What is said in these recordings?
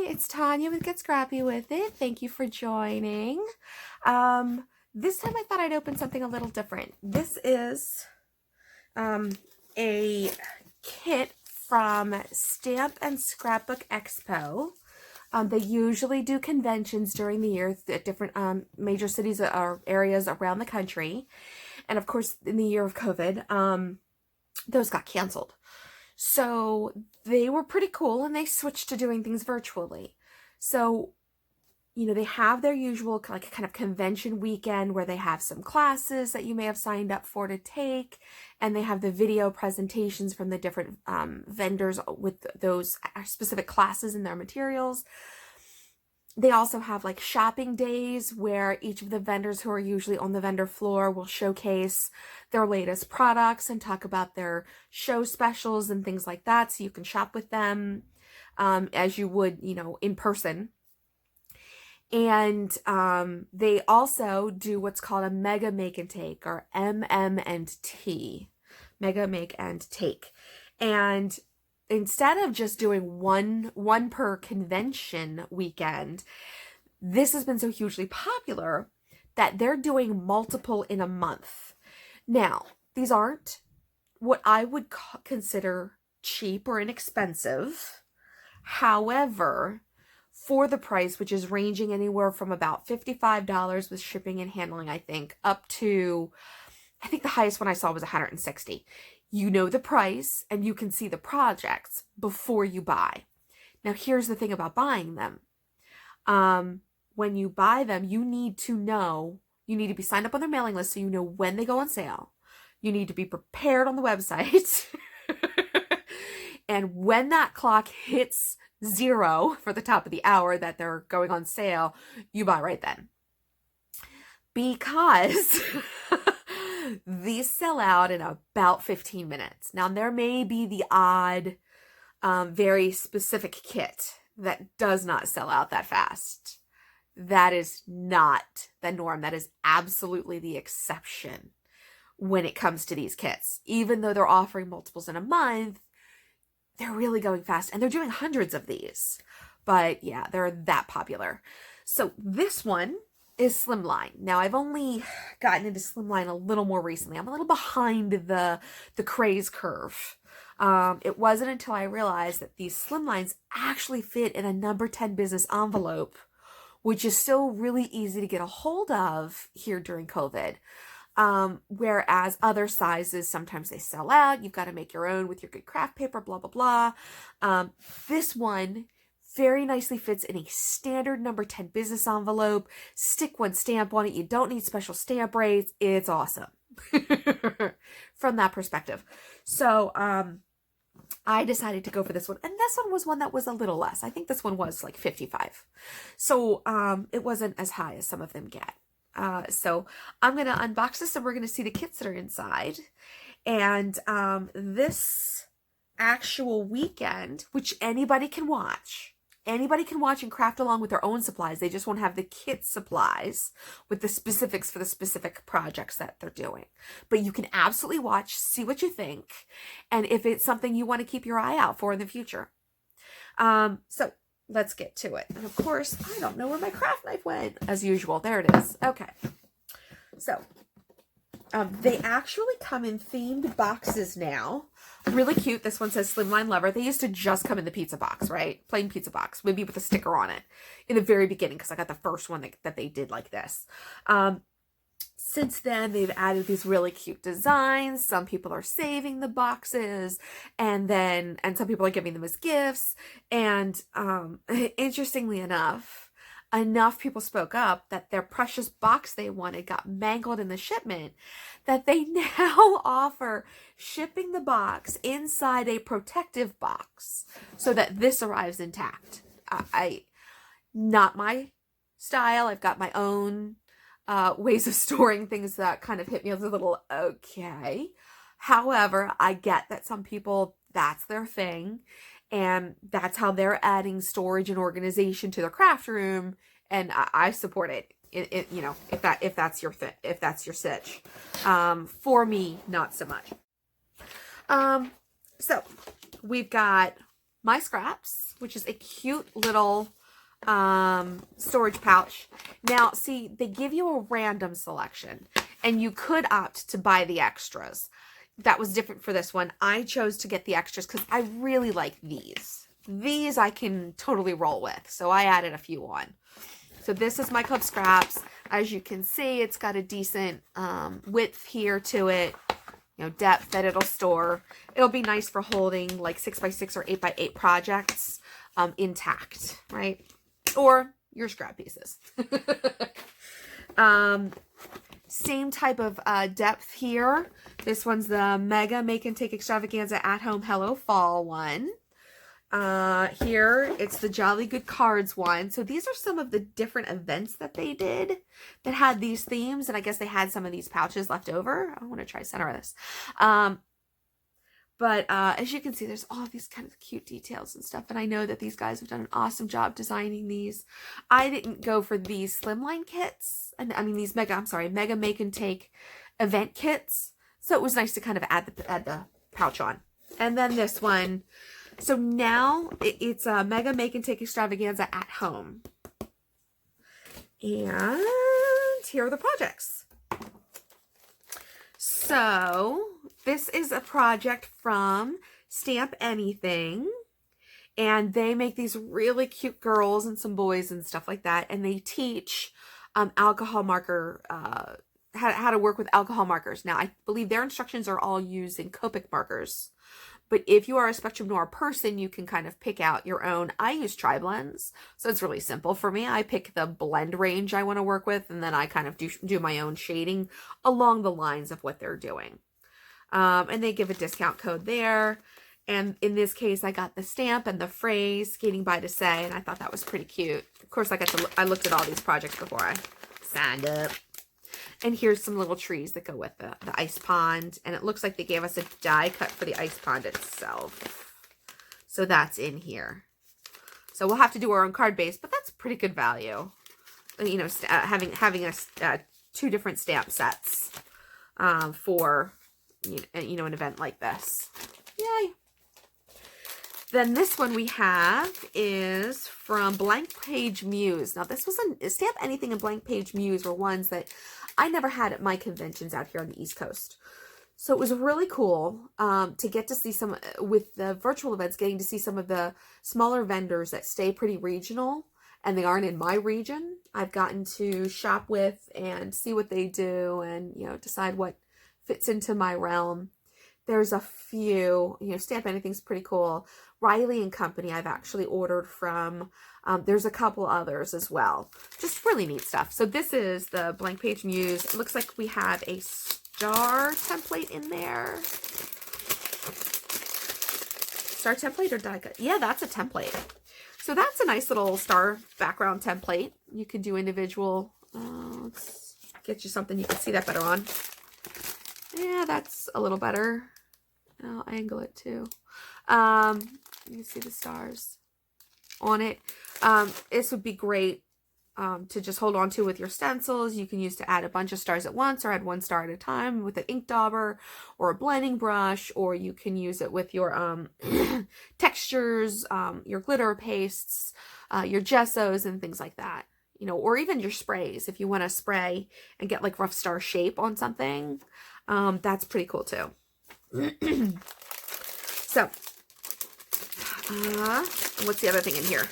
it's Tanya with Get Scrappy with It. Thank you for joining. This time I thought I'd open something a little different. This is a kit from Stamp and Scrapbook Expo. They usually do conventions during the year at different major cities or areas around the country. And of course, in the year of COVID, those got canceled. So they were pretty cool and they switched to doing things virtually. So, they have their usual kind of convention weekend where they have some classes that you may have signed up for to take. And they have the video presentations from the different vendors with those specific classes and their materials. They also have like shopping days where each of the vendors who are usually on the vendor floor will showcase their latest products and talk about their show specials and things like that. So you can shop with them as you would, in person. And they also do what's called a mega make and take, or MM&T, mega make and take. And instead of just doing one per convention weekend, this has been so hugely popular that they're doing multiple in a month. Now, these aren't what I would consider cheap or inexpensive. However, for the price, which is ranging anywhere from about $55 with shipping and handling, I think, up to, I think the highest one I saw was $160. You know the price and you can see the projects before you buy. Now, here's the thing about buying them. When you buy them, you need to be signed up on their mailing list so you know when they go on sale. You need to be prepared on the website. And when that clock hits 0 for the top of the hour that they're going on sale, you buy right then. Because these sell out in about 15 minutes. Now, there may be the odd, very specific kit that does not sell out that fast. That is not the norm. That is absolutely the exception when it comes to these kits. Even though they're offering multiples in a month, they're really going fast. And they're doing hundreds of these. But yeah, they're that popular. So this one is Slimline. Now, I've only gotten into Slimline a little more recently. I'm a little behind the craze curve. It wasn't until I realized that these Slimlines actually fit in a number 10 business envelope, which is still really easy to get a hold of here during COVID. Whereas other sizes, sometimes they sell out. You've got to make your own with your good craft paper, blah, blah, blah. This one very nicely fits in a standard number 10 business envelope. Stick one stamp on it. You don't need special stamp rates. It's awesome from that perspective. So, I decided to go for this one. And this one was one that was a little less. I think this one was like 55. So, it wasn't as high as some of them get. So I'm going to unbox this and we're going to see the kits that are inside. And this actual weekend, which anybody can watch and craft along with their own supplies. They just won't have the kit supplies with the specifics for the specific projects that they're doing. But you can absolutely watch, see what you think, and if it's something you want to keep your eye out for in the future. So let's get to it. And of course, I don't know where my craft knife went. As usual, there it is. Okay. So, they actually come in themed boxes now. Really cute. This one says Slimline Lover. They used to just come in the pizza box, right? Plain pizza box, maybe with a sticker on it in the very beginning, because I got the first one that they did like this. Since then, they've added these really cute designs. Some people are saving the boxes, and some people are giving them as gifts. And interestingly enough people spoke up that their precious box they wanted got mangled in the shipment, that they now offer shipping the box inside a protective box so that this arrives intact. Not my style. I've got my own ways of storing things that kind of hit me as a little okay. However, I get that some people, that's their thing, and that's how they're adding storage and organization to their craft room, and I support it. If that's your sitch. For me, not so much. So we've got my scraps, which is a cute little storage pouch. Now, see, they give you a random selection, and you could opt to buy the extras. That was different for this one. I chose to get the extras because I really like these. These I can totally roll with, so I added a few on. So this is my club scraps. As you can see, it's got a decent width here to it, you know, depth that it'll store. It'll be nice for holding like 6x6 or 8x8 projects intact, right? Or your scrap pieces. Same type of depth here. This one's the Mega Make and Take Extravaganza At Home Hello Fall one. Here it's the Jolly Good Cards one. So these are some of the different events that they did that had these themes, and I guess they had some of these pouches left over. I want to try center this. But as you can see, there's all these kind of cute details and stuff, and I know that these guys have done an awesome job designing these. I didn't go for these Slimline kits, and I mean these Mega Make and Take event kits. So it was nice to kind of add the pouch on. And then this one. So now it's a Mega Make and Take Extravaganza At Home. And here are the projects. So this is a project from Stamp Anything. And they make these really cute girls and some boys and stuff like that. And they teach alcohol marker, how to work with alcohol markers. Now, I believe their instructions are all using Copic markers. But if you are a Spectrum Noir person, you can kind of pick out your own. I use tri-blends, so it's really simple for me. I pick the blend range I want to work with, and then I kind of do my own shading along the lines of what they're doing. And they give a discount code there. And in this case, I got the stamp and the phrase, skating by to say, and I thought that was pretty cute. Of course, I looked at all these projects before I signed up. And here's some little trees that go with the ice pond. And it looks like they gave us a die cut for the ice pond itself. So that's in here. So we'll have to do our own card base, but that's pretty good value. You know, having two different stamp sets for, you know, an event like this. Yay. Then this one we have is from Blank Page Muse. Now this was a Stamp Anything and Blank Page Muse were ones that I never had at my conventions out here on the East Coast. So it was really cool to get to see some, with the virtual events, getting to see some of the smaller vendors that stay pretty regional and they aren't in my region. I've gotten to shop with and see what they do and, you know, decide what fits into my realm. There's a few, you know, Stamp Anything's pretty cool. Riley and Company I've actually ordered from. There's a couple others as well. Just really neat stuff. So this is the Blank Page Muse. It looks like we have a star template in there. Star template or die cut? Yeah, that's a template. So that's a nice little star background template. You can do individual. Let's get you something you can see that better on. Yeah, that's a little better. I'll angle it too. You can see the stars on it. This would be great to just hold on to with your stencils. You can use to add a bunch of stars at once or add one star at a time with an ink dauber or a blending brush, or you can use it with your textures, your glitter pastes, your gessos and things like that. You know, or even your sprays if you want to spray and get like rough star shape on something. That's pretty cool too. So, what's the other thing in here?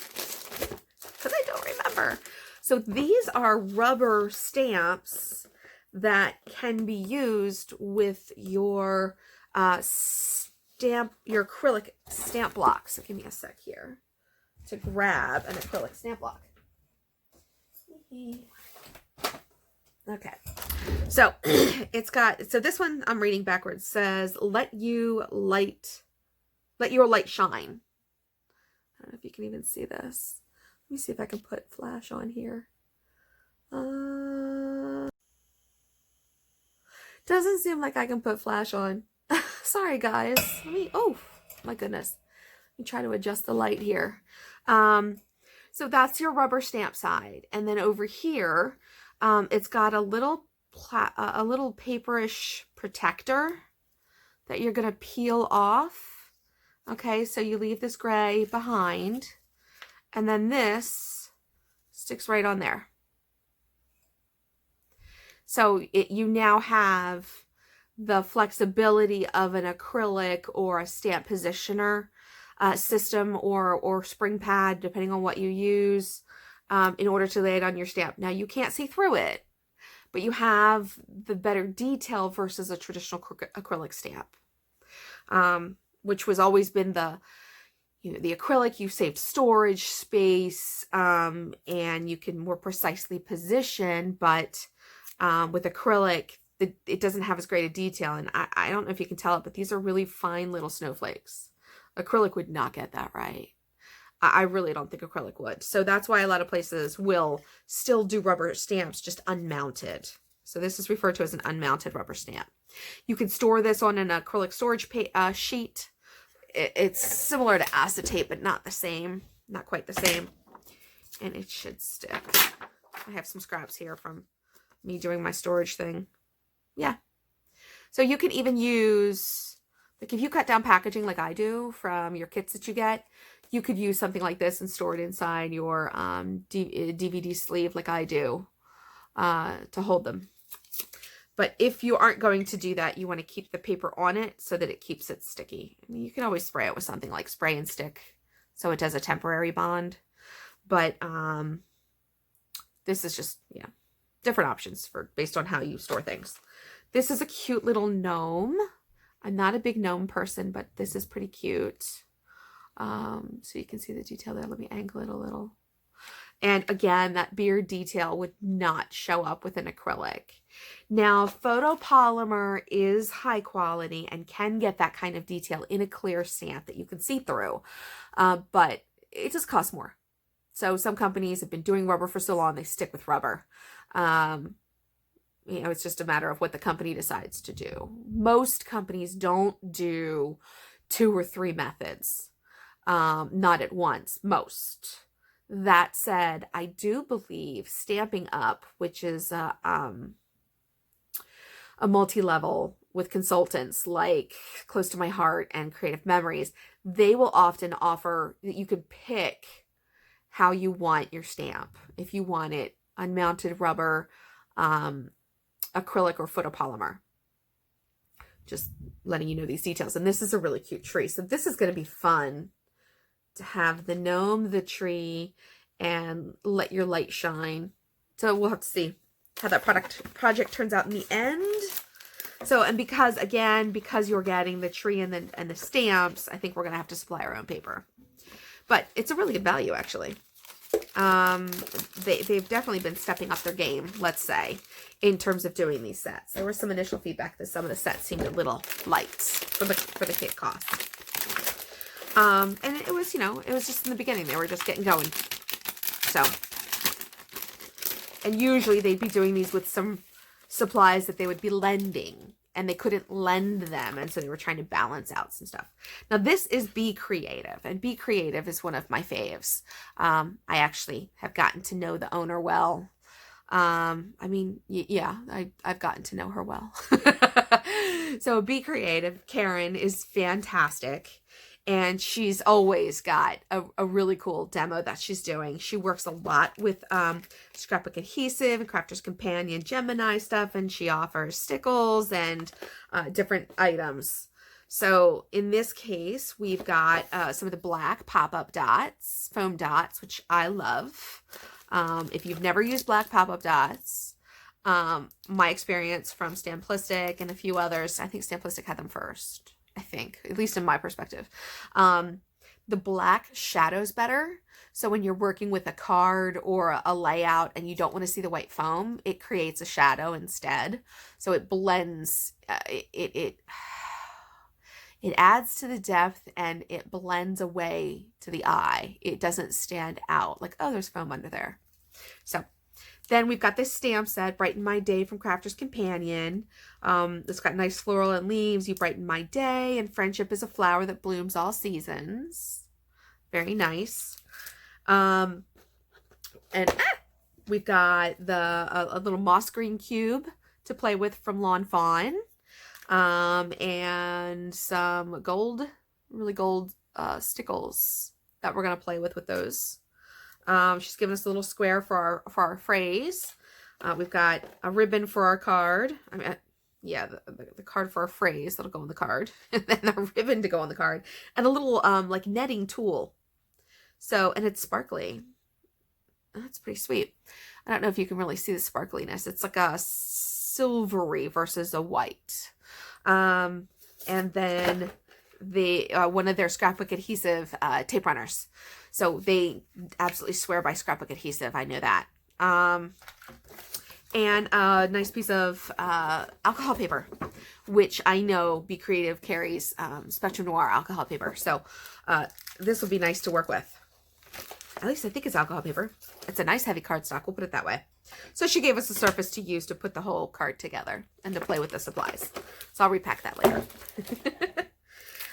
Because I don't remember. So these are rubber stamps that can be used with your your acrylic stamp block. So give me a sec here to grab an acrylic stamp block. Okay, so it's got, so this one I'm reading backwards, says let your light shine. I don't know if you can even see this. Let me see if I can put flash on here. Doesn't seem like I can put flash on. Sorry guys. Oh my goodness. Let me try to adjust the light here. So that's your rubber stamp side. And then over here, it's got a little paperish protector that you're going to peel off. Okay, so you leave this gray behind, and then this sticks right on there. So you now have the flexibility of an acrylic or a stamp positioner system or spring pad, depending on what you use, in order to lay it on your stamp. Now, you can't see through it, but you have the better detail versus a traditional acrylic stamp, which was always been the acrylic. You save storage space, and you can more precisely position, but with acrylic, it doesn't have as great a detail. And I don't know if you can tell it, but these are really fine little snowflakes. Acrylic would not get that right. I really don't think acrylic would. So that's why a lot of places will still do rubber stamps just unmounted. So this is referred to as an unmounted rubber stamp. You can store this on an acrylic storage sheet. It's similar to acetate, but not the same. Not quite the same. And it should stick. I have some scraps here from me doing my storage thing. Yeah. So you can even use, like if you cut down packaging like I do from your kits that you get, you could use something like this and store it inside your DVD sleeve like I do to hold them. But if you aren't going to do that, you want to keep the paper on it so that it keeps it sticky. I mean, you can always spray it with something like spray and stick so it does a temporary bond. But this is just, yeah, different options based on how you store things. This is a cute little gnome. I'm not a big gnome person, but this is pretty cute. So you can see the detail there. Let me angle it a little. And again, that beard detail would not show up with an acrylic. Now, photopolymer is high quality and can get that kind of detail in a clear stamp that you can see through, but it just costs more. So some companies have been doing rubber for so long, they stick with rubber. It's just a matter of what the company decides to do. Most companies don't do 2 or 3 methods, not at once, most. That said, I do believe Stamping Up, which is a multi-level with consultants like Close to My Heart and Creative Memories, they will often offer that you can pick how you want your stamp. If you want it unmounted rubber, acrylic, or photopolymer. Just letting you know these details. And this is a really cute tree. So this is going to be fun to have the gnome, the tree, and let your light shine. So we'll have to see how that project turns out in the end. So, and because you're getting the tree and the stamps, I think we're going to have to supply our own paper. But it's a really good value, actually. They've definitely been stepping up their game, let's say, in terms of doing these sets. There was some initial feedback that some of the sets seemed a little light for the kit cost. And it was, it was just in the beginning. They were just getting going. So, and usually they'd be doing these with some supplies that they would be lending, and they couldn't lend them, and so they were trying to balance out some stuff. Now, this is Be Creative, and Be Creative is one of my faves. I actually have gotten to know the owner well. I've gotten to know her well. So Be Creative, Karen, is fantastic. And she's always got a really cool demo that she's doing. She works a lot with Scrapbook adhesive and Crafter's Companion Gemini stuff, and she offers stickles and different items. So in this case, we've got some of the black pop-up dots, foam dots, which I love. If you've never used black pop-up dots, my experience from Stamplistic and a few others, I think Stamplistic had them first. I think, at least in my perspective. The black shadows better. So when you're working with a card or a layout and you don't want to see the white foam, it creates a shadow instead. So it blends, it adds to the depth, and it blends away to the eye. It doesn't stand out like, oh, there's foam under there. So then we've got this stamp set, Brighten My Day from Crafter's Companion. It's got nice floral and leaves. You brighten my day, and friendship is a flower that blooms all seasons. Very nice. We've got a little moss green cube to play with from Lawn Fawn. And some gold really gold stickles that we're going to play with those. She's given us a little square for our phrase. We've got a ribbon for our card. I mean, yeah, the card for our phrase that'll go on the card, and then the ribbon to go on the card, and a little like netting tool. So, and it's sparkly. That's pretty sweet. I don't know if you can really see the sparkliness. It's like a silvery versus a white. And then the one of their scrapbook adhesive tape runners. So they absolutely swear by scrapbook adhesive. I know that. And a nice piece of alcohol paper, which I know Be Creative carries Spectrum Noir alcohol paper. So this will be nice to work with. At least I think it's alcohol paper. It's a nice heavy cardstock. We'll put it that way. So she gave us a surface to use to put the whole card together and to play with the supplies. So I'll repack that later.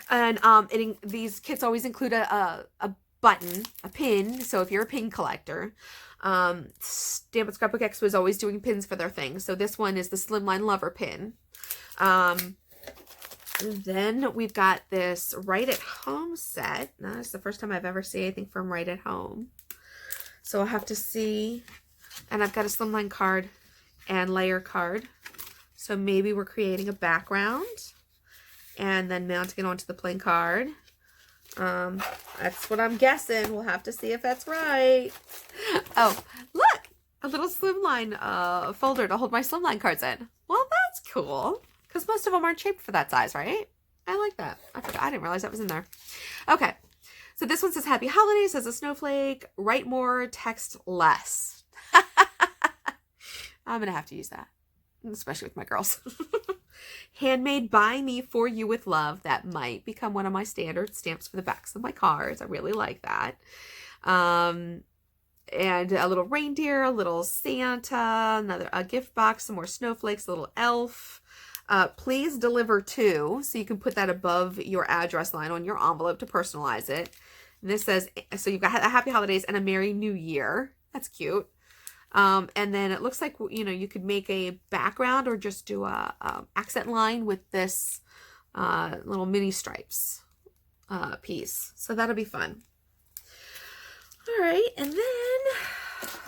And these kits always include a button, a pin. So if you're a pin collector, Stamp and Scrapbook Expo is always doing pins for their things. So this one is the Slimline Lover pin. And then we've got this Write at Home set. Now, it's the first time I've ever seen anything from Write at Home. So I'll have to see. And I've got a slimline card and layer card. So maybe we're creating a background and then mounting it onto the plain card. That's what I'm guessing. We'll have to see if that's right. Oh, look! A little slimline folder to hold my slimline cards in. Well, that's cool. Because most of them aren't shaped for that size, right? I like that. I didn't realize that was in there. Okay. So this one says Happy Holidays, as a snowflake. Write more, text less. I'm going to have to use that. Especially with my girls. Handmade by me for you with love. That might become one of my standard stamps for the backs of my cards. I really like that. And a little reindeer, a little Santa, a gift box, some more snowflakes, a little elf. Please deliver to, so you can put that above your address line on your envelope to personalize it. And this says, so you've got a Happy Holidays and a Merry New Year. That's cute. And then it looks like, you know, you could make a background or just do a accent line with this little mini stripes piece. So that'll be fun. All right, and then,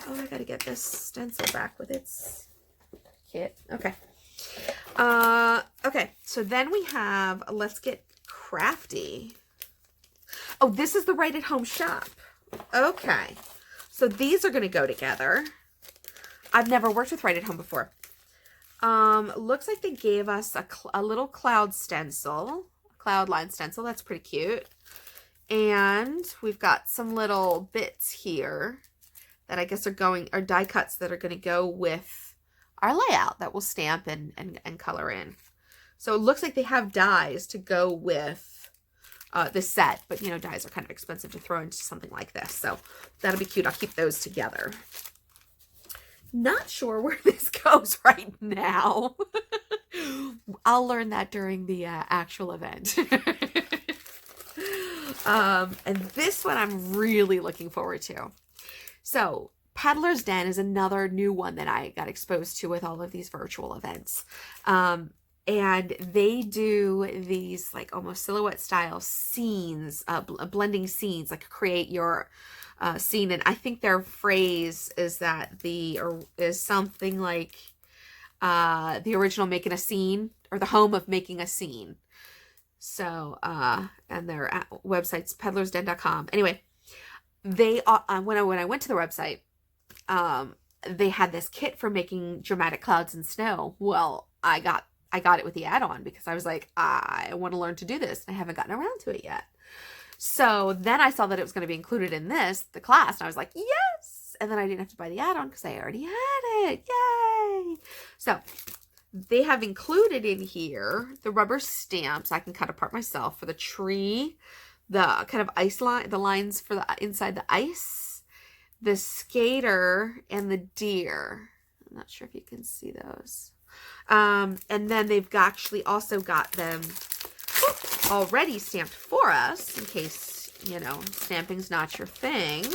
oh, I gotta get this stencil back with its kit. Okay. Okay, so then we have Let's Get Crafty. Oh, this is the Write at Home shop. Okay, so these are going to go together. I've never worked with Write at Home before. Looks like they gave us a little cloud stencil, a cloud line stencil. That's pretty cute. And we've got some little bits here that I guess are die cuts that are going to go with our layout that we'll stamp and color in. So it looks like they have dies to go with this set, but you know, dies are kind of expensive to throw into something like this. So that'll be cute. I'll keep those together. Not sure where this goes right now. I'll learn that during the actual event. And this one I'm really looking forward to. So Peddlers Den is another new one that I got exposed to with all of these virtual events. And they do these like almost silhouette style scenes, blending scenes, like create your scene. And I think their phrase is that is something like the original Making a Scene, or the home of making a scene. So, and their website's peddlersden.com. Anyway, they, when I went to the website, they had this kit for making dramatic clouds and snow. Well, I got it with the add-on because I was like, I want to learn to do this. I haven't gotten around to it yet. So then I saw that it was going to be included in the class, and I was like, yes! And then I didn't have to buy the add-on because I already had it. Yay! So they have included in here the rubber stamps I can cut apart myself for the tree, the kind of ice line, the lines for the inside the ice, the skater, and the deer. I'm not sure if you can see those. And then they've actually also got them already stamped for us in case, you know, stamping's not your thing,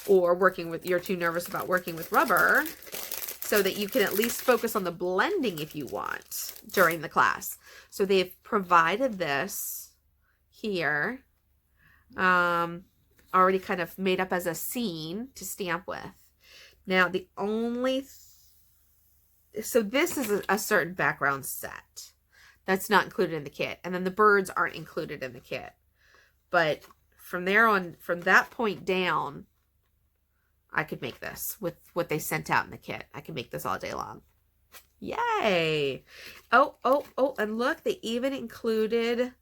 or you're too nervous about working with rubber, so that you can at least focus on the blending if you want during the class. So they've provided this here, already kind of made up as a scene to stamp with. Now the only, so this is a certain background set that's not included in the kit. And then the birds aren't included in the kit. But from there on, from that point down, I could make this with what they sent out in the kit. I could make this all day long. Yay! Oh, and look, they even included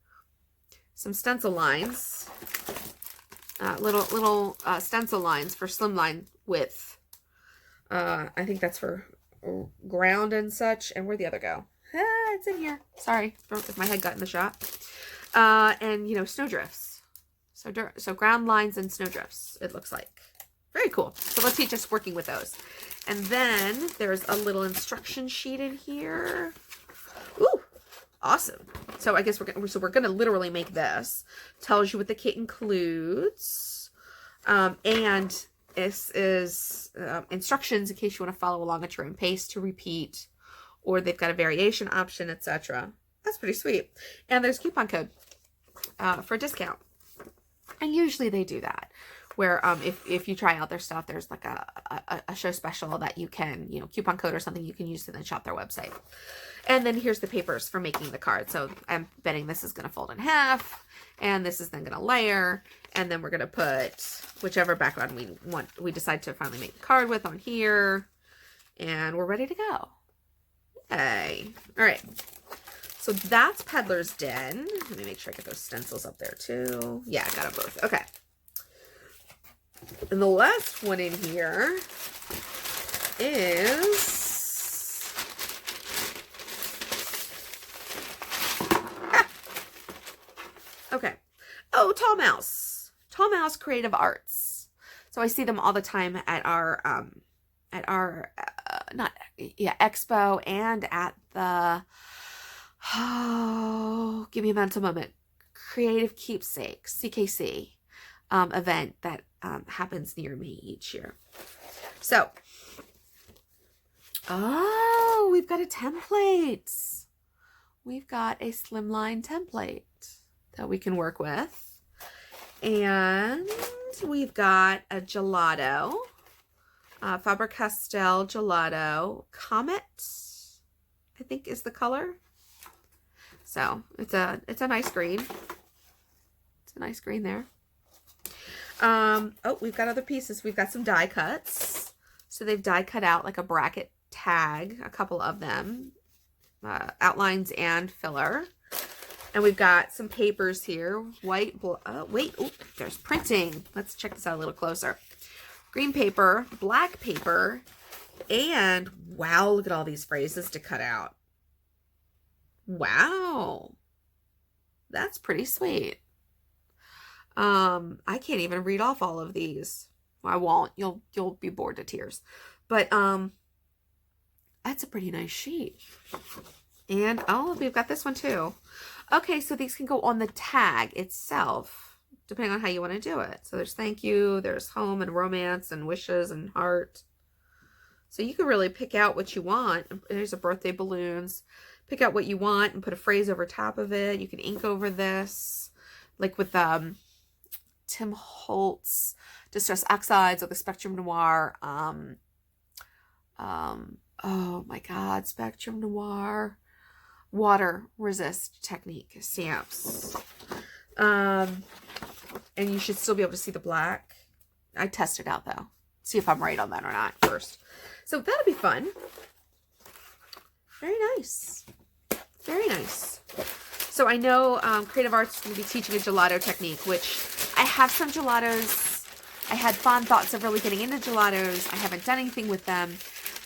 some stencil lines. Little stencil lines for slimline width. I think that's for ground and such. And where'd the other go? It's in here. Sorry if my head got in the shot. And, you know, snowdrifts. So ground lines and snowdrifts, it looks like. Very cool. So let's teach us working with those. And then there's a little instruction sheet in here. Ooh, awesome. So I guess we're gonna literally make this. Tells you what the kit includes. And this is instructions in case you want to follow along at your own pace to repeat, or they've got a variation option, etc. That's pretty sweet. And there's a coupon code for a discount. And usually they do that, where if you try out their stuff, there's like a show special that you can, you know, coupon code or something you can use to then shop their website. And then here's the papers for making the card. So I'm betting this is going to fold in half, and this is then going to layer, and then we're going to put whichever background we decide to finally make the card with on here, and we're ready to go. Yay. All right. So that's Peddlers Den. Let me make sure I get those stencils up there too. Yeah, I got them both. Okay. And the last one in here is... Okay. Oh, Tall Mouse. Tall Mouse Creative Arts. So I see them all the time at our Expo and at the, oh, give me a mental moment, Creative Keepsakes, CKC event that happens near me each year. So, oh, we've got a template. We've got a slimline template that we can work with. And we've got a gelato, Faber-Castell gelato, Comet, I think is the color. So it's a nice green. It's a nice green there. Oh, we've got other pieces. We've got some die cuts. So they've die cut out like a bracket tag, a couple of them, outlines and filler. And we've got some papers here. White, wait, oh, there's printing. Let's check this out a little closer. Green paper, black paper, and wow, look at all these phrases to cut out. Wow. That's pretty sweet. I can't even read off all of these. I won't. You'll be bored to tears. But that's a pretty nice sheet. And oh, we've got this one too. Okay, so these can go on the tag itself, depending on how you want to do it. So there's thank you, there's home and romance and wishes and heart. So you can really pick out what you want. There's a birthday balloons. Pick out what you want and put a phrase over top of it. You can ink over this, like with Tim Holtz Distress Oxides or the Spectrum Noir. Oh my God, Spectrum Noir water resist technique stamps. And you should still be able to see the black. I test it out though. See if I'm right on that or not first. So that'll be fun. Very nice. Very nice. So I know Creative Arts is going to be teaching a gelato technique, which I have some gelatos. I had fond thoughts of really getting into gelatos. I haven't done anything with them.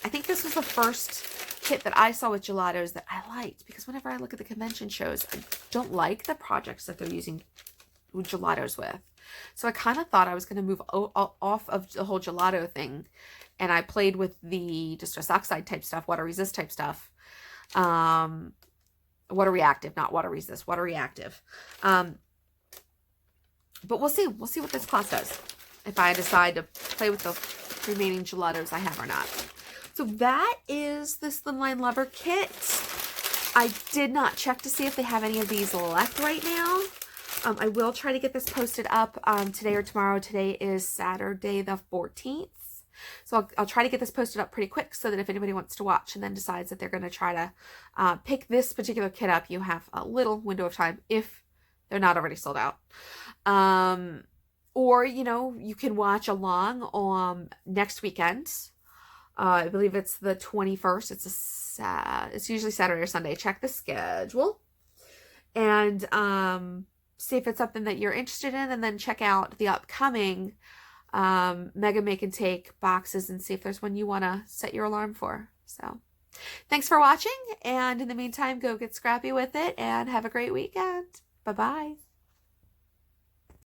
I think this was the first kit that I saw with gelatos that I liked, because whenever I look at the convention shows, I don't like the projects that they're using gelatos with. So I kind of thought I was going to move off of the whole gelato thing, and I played with the Distress Oxide type stuff, water resist type stuff. Water reactive, not water resist, water reactive. But we'll see. We'll see what this class does, if I decide to play with the remaining gelatos I have or not. So that is the Slimline Lover Kit. I did not check to see if they have any of these left right now. I will try to get this posted up today or tomorrow. Today is Saturday the 14th. So I'll try to get this posted up pretty quick so that if anybody wants to watch and then decides that they're going to try to pick this particular kit up, you have a little window of time if they're not already sold out. Or, you know, you can watch along on next weekend. I believe it's the 21st. It's usually Saturday or Sunday. Check the schedule and see if it's something that you're interested in, and then check out the upcoming Mega Make and Take boxes and see if there's one you want to set your alarm for. So thanks for watching, and in the meantime, go get scrappy with it and have a great weekend. Bye-bye.